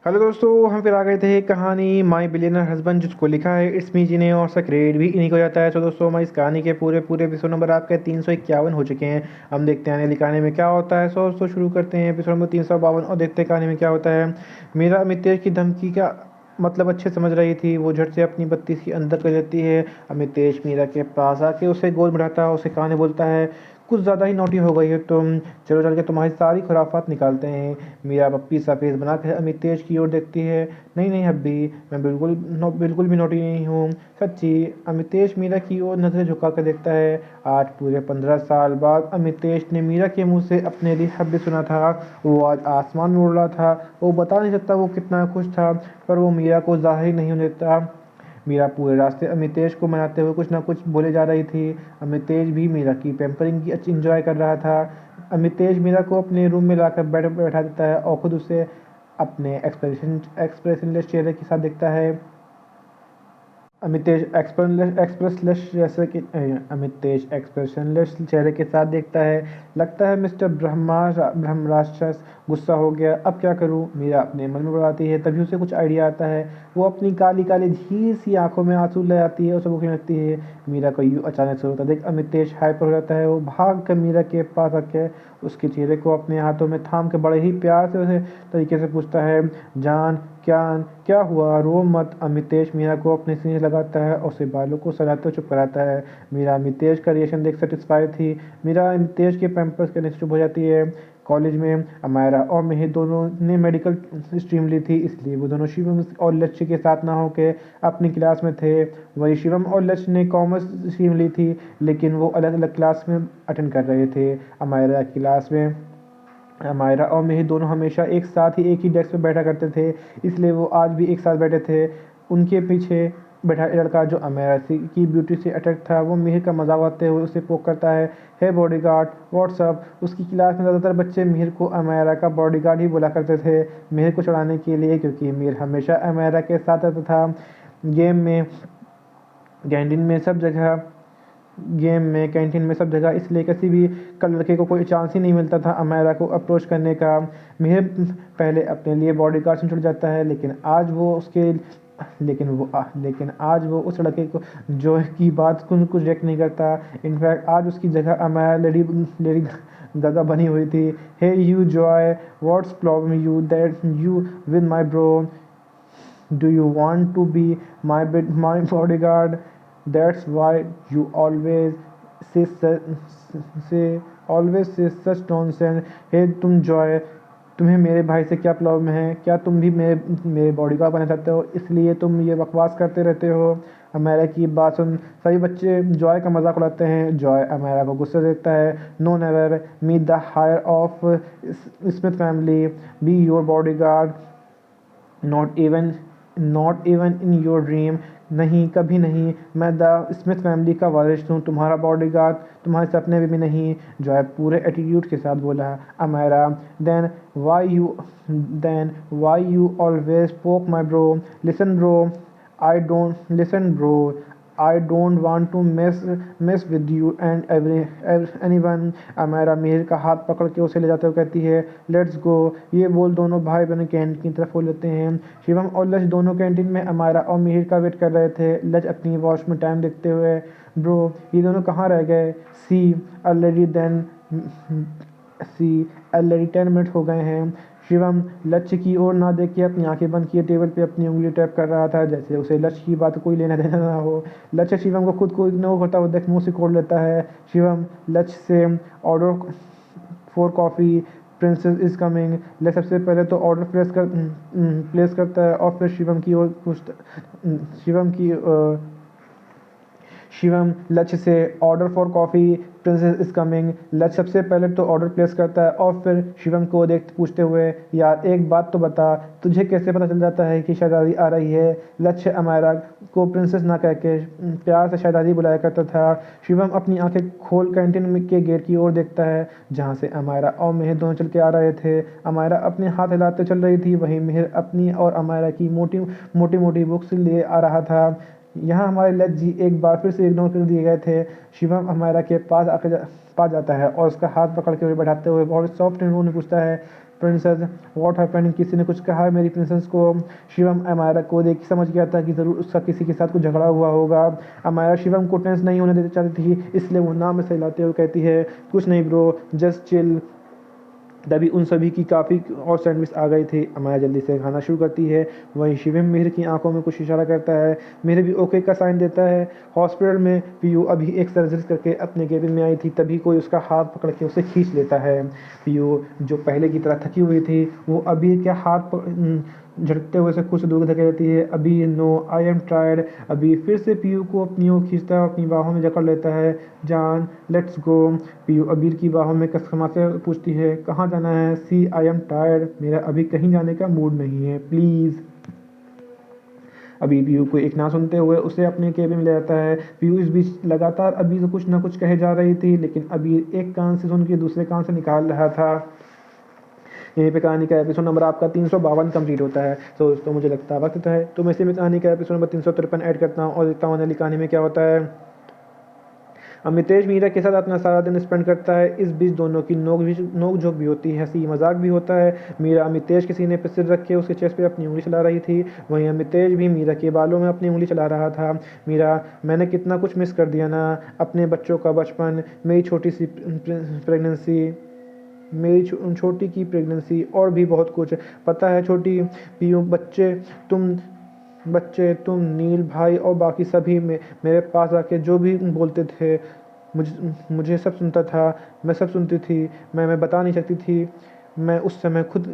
Hello दोस्तों, हम फिर आ गए थे कहानी माई बिलियनर हस्बैंड, जिसको लिखा है इट्स मी जी ने, और उसका क्रेडिट भी इन्हीं को जाता है। तो दोस्तों, हमारी इस कहानी के पूरे पूरे एपिसोड नंबर आपके 351 हो चुके हैं। हम देखते हैं अगली कहानी में क्या होता है। सो दोस्तों, शुरू करते हैं एपिसोड नंबर 352 और देखते हैं कहानी में क्या होता है। मीरा मितेश की धमकी का मतलब अच्छे समझ रही थी। वो झट से अपनी बत्ती की अंदर कर देती है। अमितेश मीरा के पास आके उसे गोद बढ़ाता है, उसे कहानी बोलता है, कुछ ज़्यादा ही नोटी हो गई है तुम। चलो चल के तुम्हारी सारी खुराफात निकालते हैं। मीरा पप्पी सा फेस बना कर अमितेश की ओर देखती है। नहीं नहीं हब्बी, मैं बिल्कुल भी नोटी नहीं हूँ, सच्ची। अमितेश मीरा की ओर नजरें झुका कर देखता है। आज पूरे 15 साल बाद अमितेश ने मीरा के मुंह से अपने लिए हब्बी सुना था। वो आज आसमान में उड़ रहा था। वो बता नहीं सकता वो कितना खुश था, पर वो मीरा को जाहिर नहीं होने देता। मीरा पूरे रास्ते अमितेश को मनाते हुए कुछ ना कुछ बोले जा रही थी। अमितेश भी मीरा की पैम्परिंग की अच्छी इंजॉय कर रहा था। अमितेश मीरा को अपने रूम में लाकर बैठा देता है और खुद उसे अपने एक्सप्रेशनलेस चेहरे के साथ देखता है। अमितेश एक्सप्रेशनलेस चेहरे के साथ देखता है। लगता है मिस्टर ब्रह्म राक्षस गुस्सा हो गया। अब क्या करूं, मीरा अपने मन में बढ़ाती है। तभी उसे कुछ आइडिया आता है। वो अपनी काली काली झील सी आंखों में आंसू ले आती है, उसे भूख लगती है। मीरा को यूं अचानक से होता देख अमितेश हाइपर हो जाता है। वो भाग कर मीरा के पास आके उसके चेहरे को अपने हाथों में थाम के बड़े ही प्यार से उसे तरीके से पूछता है, जान क्या क्या हुआ, रो मत। अमितेश मीरा को अपने सीने लगाता है और उसे बालों को सलाते हुए चुप कराता है। मीरा अमितेश का रिएक्शन देख सेटिस्फाई थी। मीरा अमितेश के पैम्पर्स करने से चुप हो जाती है। कॉलेज में अमायरा और मिहिर दोनों ने मेडिकल स्ट्रीम ली थी, इसलिए वो दोनों शिवम और लक्ष्य के साथ ना होके अपनी क्लास में थे। वही शिवम और लक्ष्य ने कॉमर्स स्ट्रीम ली थी, लेकिन वो अलग अलग क्लास में अटेंड कर रहे थे। अमायरा की क्लास में मायरा और मिहिर दोनों हमेशा एक साथ ही एक ही डेस्क पे बैठा करते थे, इसलिए वो आज भी एक साथ बैठे थे। उनके पीछे बैठा लड़का जो अमेरा की ब्यूटी से अटैक था, वो मिहिर का मजाक उड़ाते हुए उसे पोक करता है। हे बॉडीगार्ड, व्हाट्सअप। उसकी क्लास में ज़्यादातर बच्चे मिहिर को अमेरा का बॉडीगार्ड ही बोला करते थे, मिहिर को चढ़ाने के लिए, क्योंकि मिहिर हमेशा अमेरा के साथ रहता था। गेम में, कैंटीन में, सब जगह। गेम में, कैंटीन में, सब जगह, इसलिए किसी भी लड़के को कोई चांस ही नहीं मिलता था अमायरा को अप्रोच करने का। मिहिर पहले अपने लिए बॉडीगार्ड से छुट जाता है, लेकिन आज वो उस लड़के को जो की बात कुछ रिएक्ट नहीं करता। इनफैक्ट आज उसकी जगह अमायरा लेडी लेडी गागा बनी हुई थी। Hey you Joy, what's problem you that you with my bro, do you want to be my bodyguard? That's why you say say say such nonsense. Hey तुम Joy, तुम्हें मेरे भाई से क्या problem है? क्या तुम भी मेरे बॉडीगार्ड बनना चाहते हो, इसलिए तुम ये बकवास करते रहते हो? अमेरा की बात सुन सभी बच्चे जॉय का मजाक उड़ाते हैं। जॉय अमेरा को गुस्से देखता है। No never, meet the heir of Smith family, be your bodyguard, not even in your dream. नहीं, कभी नहीं। मैं द स्मिथ फैमिली का वारिस हूँ, तुम्हारा बॉडीगार्ड तुम्हारे सपने में भी नहीं। जो है पूरे एटीट्यूड के साथ बोला Amera. Then why you always poke my bro, listen bro, I don't listen bro, I don't want to mess with you and anyone. Amera Mihir का हाथ पकड़ के उसे ले जाते हुए कहती है, लेट्स गो। ये बोल दोनों भाई बहन कैंटीन की तरफ हो लेते हैं। शिवम और लच दोनों कैंटीन में अमायरा और मिहिर का वेट कर रहे थे। लच अपनी वॉच में टाइम देखते हुए, ब्रो ये दोनों कहाँ रह गए? सी ऑलरेडी देन सी ऑलरेडी 10 मिनट हो गए हैं। शिवम लक्ष्य की ओर ना देख के अपनी आंखें बंद किए टेबल पे अपनी उंगली टैप कर रहा था, जैसे उसे लक्ष्य की बात कोई लेना देना ना हो। लक्ष्य शिवम को खुद को इग्नोर करता हुआ देख मुंह से खोल लेता है। शिवम लक्ष्य से, order for coffee, princess is coming. ले सबसे पहले तो ऑर्डर प्लेस करता है और फिर शिवम की ओर पूछता शिवम लक्ष्य से, order for coffee, princess is coming. लक्ष्य सबसे पहले तो ऑर्डर प्लेस करता है और फिर शिवम को देख पूछते हुए, यार एक बात तो बता, तुझे कैसे पता चल जाता है कि शहजादी आ रही है? लक्ष्य अमायरा को प्रिंसेस ना कह के प्यार से शहजादी बुलाया करता था। शिवम अपनी आंखें खोल कैंटीन के गेट की ओर देखता है, जहाँ से अमायरा और मिहिर दोनों चल के आ रहे थे। अमायरा अपने हाथ हिलाते चल रही थी, वहीं मिहिर अपनी और अमायरा की मोटी मोटी मोटी बुक्स लिए आ रहा था। यहाँ हमारे लज जी एक बार फिर से इग्नोर कर दिए गए थे। शिवम अमायरा के पास जाता है और उसका हाथ पकड़ के बैठाते हुए बहुत सॉफ्ट टोन में पूछता है, प्रिंसेस व्हाट हैपेंड, किसी ने कुछ कहा है मेरी प्रिंसेस को। शिवम अमायरा को देख समझ गया था कि ज़रूर उसका किसी के साथ कुछ झगड़ा हुआ होगा। अमायरा शिवम को टेंस नहीं होने देना चाहती थी, इसलिए वो नाम में सहलाते हुए कहती है कुछ नहीं ब्रो, जस्ट चिल। तभी उन सभी की काफ़ी और सैंडविच आ गई थी। अमाया जल्दी से खाना शुरू करती है। वहीं शिवम मिहिर की आंखों में कुछ इशारा करता है। मिहिर भी ओके का साइन देता है। हॉस्पिटल में पीयू अभी एक सर्जरी करके अपने केबिन में आई थी, तभी कोई उसका हाथ पकड़ के उसे खींच लेता है। पीयू जो पहले की तरह थकी हुई थी, वो अभी क्या हाथ झटकते हुए से कुछ दूर धकेल देती है। अभी नो आई एम टायर्ड। अभी फिर से पीयू को अपनी ओर खींचता है और अपनी बाहों में जकड़ लेता है। जान लेट्स गो। पीयू अबीर की बाहों में कसमा से पूछती है कहाँ जाना है। सी आई एम टायर्ड, मेरा अभी कहीं जाने का मूड नहीं है, प्लीज़। अभी पीयू को एक ना सुनते हुए उसे अपने केबिन में ले जाता है। पीयू इस बीच लगातार अभी से कुछ ना कुछ कहे जा रही थी, लेकिन अभी एक कान से सुन के दूसरे कान से निकाल रहा था। यहीं पे कहानी का एपिसोड नंबर आपका 352 कंप्लीट होता है। तो दोस्तों मुझे लगता है वक्त है तो मैं इसी में कहानी का एपिसोड नंबर 353 ऐड करता हूँ और देखता हूँ अगली कहानी में क्या होता है। अमितेश मीरा के साथ अपना सारा दिन स्पेंड करता है। इस बीच दोनों की नोक झोंक भी होती है, हंसी मजाक भी होता है। मीरा अमितेश के सीने पर सिर रख के उसके चेस्ट पे अपनी उंगली चला रही थी, वहीं अमितेश भी मीरा के बालों में अपनी उंगली चला रहा था। मीरा, मैंने कितना कुछ मिस कर दिया ना, अपने बच्चों का बचपन, मेरी छोटी सी प्रेगनेंसी, मेरी छोटी की प्रेगनेंसी और भी बहुत कुछ। पता है छोटी पीयू, बच्चे तुम नील भाई और बाकी सभी मेरे पास आके जो भी बोलते थे, मुझे सब सुनता था, मैं सब सुनती थी। मैं बता नहीं सकती थी मैं उस समय खुद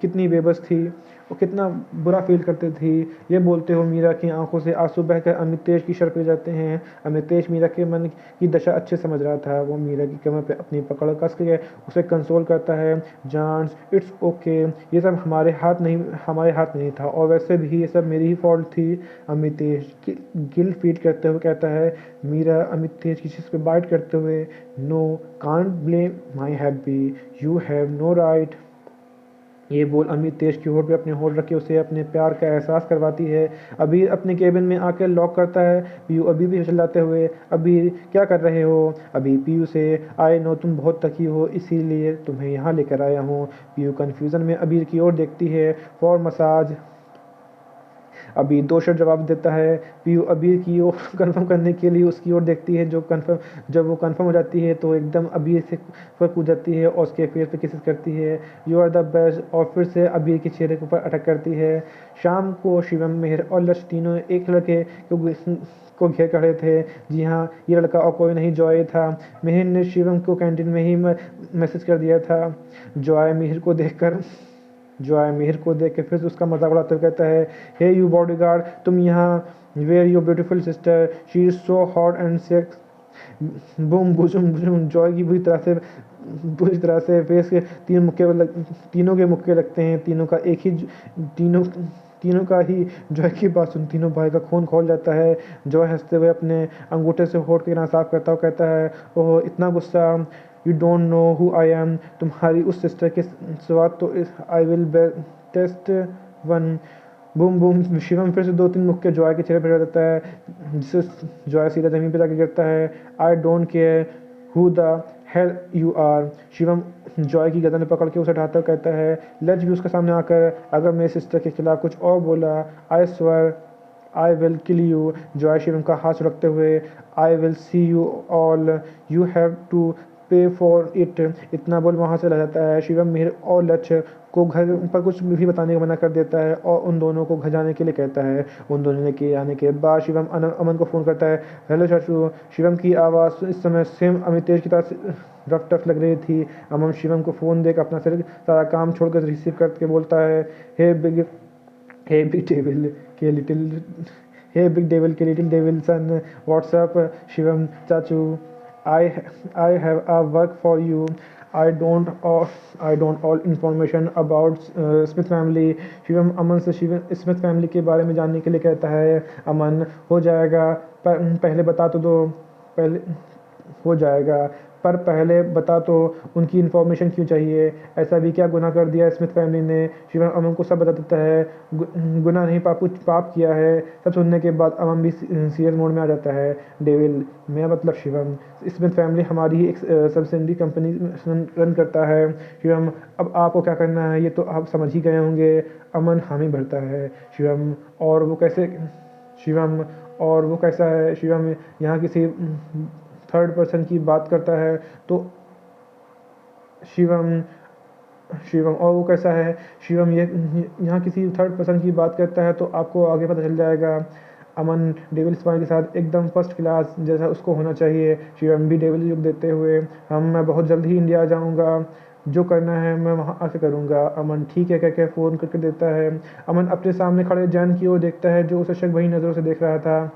कितनी बेबस थी और कितना बुरा फील करती थी। ये बोलते हो मीरा की आंखों से आंसू बहकर अमितेश की शर्ट पे जाते हैं। अमितेश मीरा के मन की दशा अच्छे समझ रहा था। वो मीरा की कमर पे अपनी पकड़ कस के उसे कंसोल करता है। जान्स इट्स ओके, ये सब हमारे हाथ नहीं था, और वैसे भी ये सब मेरी ही फॉल्ट थी। अमितेश गिल्ट फील करते हुए कहता है। मीरा अमितेश की चीज़ पे बाइट करते हुए, no can't blame my happy, you have no right. ये बोल अमितेश की होठ पे अपने होठ रख के उसे अपने प्यार का एहसास करवाती है। अबीर अपने केबिन में आकर लॉक करता है। पीयू अभी भी चिल्लाते हुए, अबीर क्या कर रहे हो। अभी पीयू से, आई नो तुम बहुत थकी हो इसीलिए तुम्हें यहाँ लेकर आया हूँ। पीयू कन्फ्यूज़न में अबीर की ओर देखती है। For massage. अभी दो शर्ट जवाब देता है। पीयू अबीर की ओर कंफर्म करने के लिए उसकी ओर देखती है। जब वो कंफर्म हो जाती है तो एकदम अबीर से पर कूद जाती है और उसके फेस पे किसेस करती है। यू आर द बेस्ट, और फिर से अबीर के चेहरे के ऊपर अटक करती है। शाम को शिवम, मेहर और लक्ष्य तीनों एक लड़के को घेर खड़े थे। जी हाँ, ये लड़का और कोई नहीं, जॉय था। मेहर ने शिवम को कैंटीन में ही मैसेज कर दिया था। जॉय मिहिर को देख के फिर से उसका मजाक उड़ाते हुए कहता है, हे यू बॉडीगार्ड, तुम यहाँ, where your beautiful sister, she is so hot and sex. Boom बुजुम बुजुम। जॉय की बुरी तरह से फेस के तीनों के मुक्के लगते हैं। तीनों का ही जॉय की बात सुन तीनों भाई का खून खोल जाता है। जॉय हंसते हुए अपने अंगूठे से होठ के किनारा साफ करता हुआ कहता है, ओह इतना गुस्सा, you don't know who I am, तुम्हारी उस सिस्टर के स्वाद तो I will taste one. Boom boom. Shivam फिर से दो तीन मुक्के जॉय के चेहरे पर देता है, जिससे जॉय सीधा जमीन पर जाके गिरता है। I don't care who the hell you are. Shivam Joy की गर्दन पकड़ के उसे उठाता हुआ कहता है। लज भी उसके सामने आकर, अगर मेरे सिस्टर के खिलाफ कुछ और बोला, I swear I will kill you. Joy Shivam का हाथ रखते हुए, I will see you all, you have to pay for it. इतना बोल वहाँ से रह जाता है। शिवम, मिहिर और लक्ष्य को घर पर कुछ भी बताने का मना कर देता है और उन दोनों को घर जाने के लिए कहता है। उन दोनों के आने के बाद शिवम अमन को फ़ोन करता है। हेलो चाचू। शिवम की आवाज़ इस समय सेम अमितेश की तरह रफ टफ लग रही थी। अमन शिवम को फ़ोन देकर अपना सारा काम छोड़कर रिसीव करके बोलता है, हे बिग डेविल के लिटिल हे बिग डेविल के लिटिल डेविल सन, व्हाट्सअप। शिवम चाचू, I have a work for you. I don't all information about Smith family. Shivam Aman से स्मिथ फैमिली के बारे में जानने के लिए कहता है। अमन, हो जाएगा, पहले बता तो दो, पहले हो जाएगा, पर पहले बता तो उनकी इन्फॉर्मेशन क्यों चाहिए? ऐसा भी क्या गुनाह कर दिया स्मिथ फैमिली ने? शिवम अमन को सब बता देता है। गुनाह नहीं, पाप किया है। सब सुनने के बाद अमन भी सीरियस मोड में आ जाता है। डेविल, मैं मतलब शिवम, स्मिथ फैमिली हमारी ही एक सब्सिडरी कंपनी रन करता है। शिवम, अब आपको क्या करना है ये तो आप समझ ही गए होंगे। अमन हामी भरता है। शिवम, और वो कैसे? शिवम, और वो कैसा है? शिवम यहाँ किसी थर्ड पर्सन की बात करता है तो शिवम शिवम, और वो कैसा है? शिवम, ये यहाँ किसी थर्ड पर्सन की बात करता है तो आपको आगे पता चल जाएगा। अमन डेविल स्माइल के साथ एकदम फर्स्ट क्लास जैसा उसको होना चाहिए। शिवम भी डेविल लुक देते हुए, मैं बहुत जल्द ही इंडिया जाऊँगा, जो करना है मैं वहाँ आके करूँगा। अमन ठीक है कह के फ़ोन करके देता है। अमन अपने सामने खड़े जैन की ओर देखता है जो उसे शक भरी नज़रों से देख रहा था।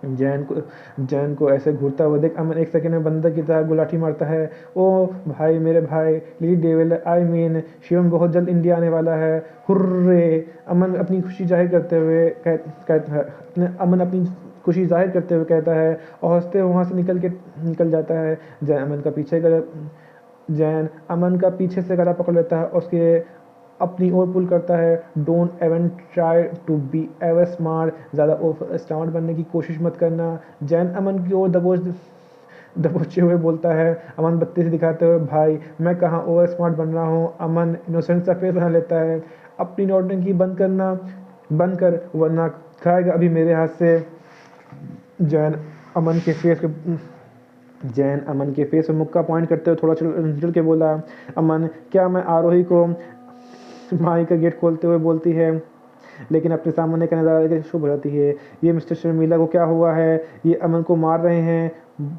जैन को ऐसे घूरता हुआ देख अमन एक सेकंड में बंदर की तरह गुलाठी मारता है। ओ भाई, मेरे भाई, lily devil, I mean Shivam बहुत जल्द इंडिया आने वाला है। हुर्रे! अमन अपनी खुशी जाहिर करते हुए अमन अपनी खुशी जाहिर करते हुए कहता है और हंसते हुए वहाँ से निकल जाता है। जैन अमन का पीछे से गला पकड़ लेता है और उसके अपनी ओर पुल करता है। Don't even try to be ever smart, ज़्यादा स्मार्ट बनने की कोशिश मत करना। जैन अमन की ओर दबोचते हुए बोलता है। अमन बत्ती से दिखाते हुए, भाई मैं कहाँ ओवर स्मार्ट बन रहा हूँ। अमन इनोसेंट सा फेस बना लेता है। अपनी नौटंकी बंद कर वरना खाएगा अभी मेरे हाथ से। जैन अमन के फेस पे जैन अमन के फेस पर मुक्का पॉइंट करते हुए थोड़ा चल के बोला। अमन, क्या मैं आरोही को माई का गेट खोलते हुए बोलती है, लेकिन अपने सामने का नज़ारा शुभ हो जाती है। ये मिस्टर शर्मिला को क्या हुआ है? ये अमन को मार रहे हैं,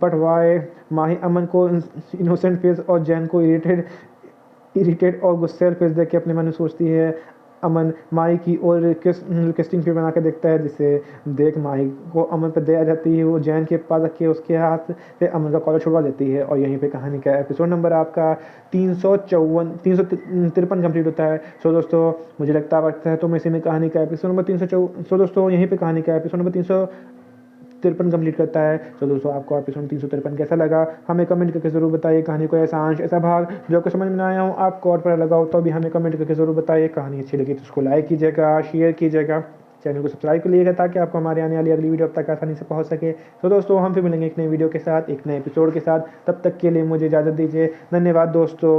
बट वाई? माही अमन को इनोसेंट फेस और जैन को इरिटेट और गुस्सेल फेस देख के अपने मन में सोचती है। अमन माही की ओर रिक्वेस्टिंग फेस बना के देखता है, जिसे देख माही को अमन पर दया आ जाती है। वो जैन के पास रख के उसके हाथ से अमन का कॉलर छुड़वा देती है। और यहीं पे कहानी का एपिसोड नंबर आपका 353 कंप्लीट होता है। सो दोस्तों, मुझे लगता है तो मैं इसी में कहानी का एपिसोड नंबर 354 सो दोस्तों यहीं पे कहानी का एपिसोड नंबर 353 कंप्लीट करता है। तो दोस्तों, आपको एपिसोड 353 कैसा लगा हमें कमेंट करके ज़रूर बताइए। कहानी को ऐसा अंश ऐसा भाग जो आपको समझ में ना आया हो, आपको और पता लगा हो, तो भी हमें कमेंट करके ज़रूर बताइए। कहानी अच्छी लगी तो उसको लाइक कीजिएगा, शेयर कीजिएगा, चैनल को सब्सक्राइब कर लीजिएगा ताकि आपको हमारे आने वाली अगली वीडियो अब तक आसानी से पहुंच सके। तो दोस्तों, हम फिर मिलेंगे एक नई वीडियो के साथ, एक नए एपिसोड के साथ। तब तक के लिए मुझे इजाज़त दीजिए। धन्यवाद दोस्तों।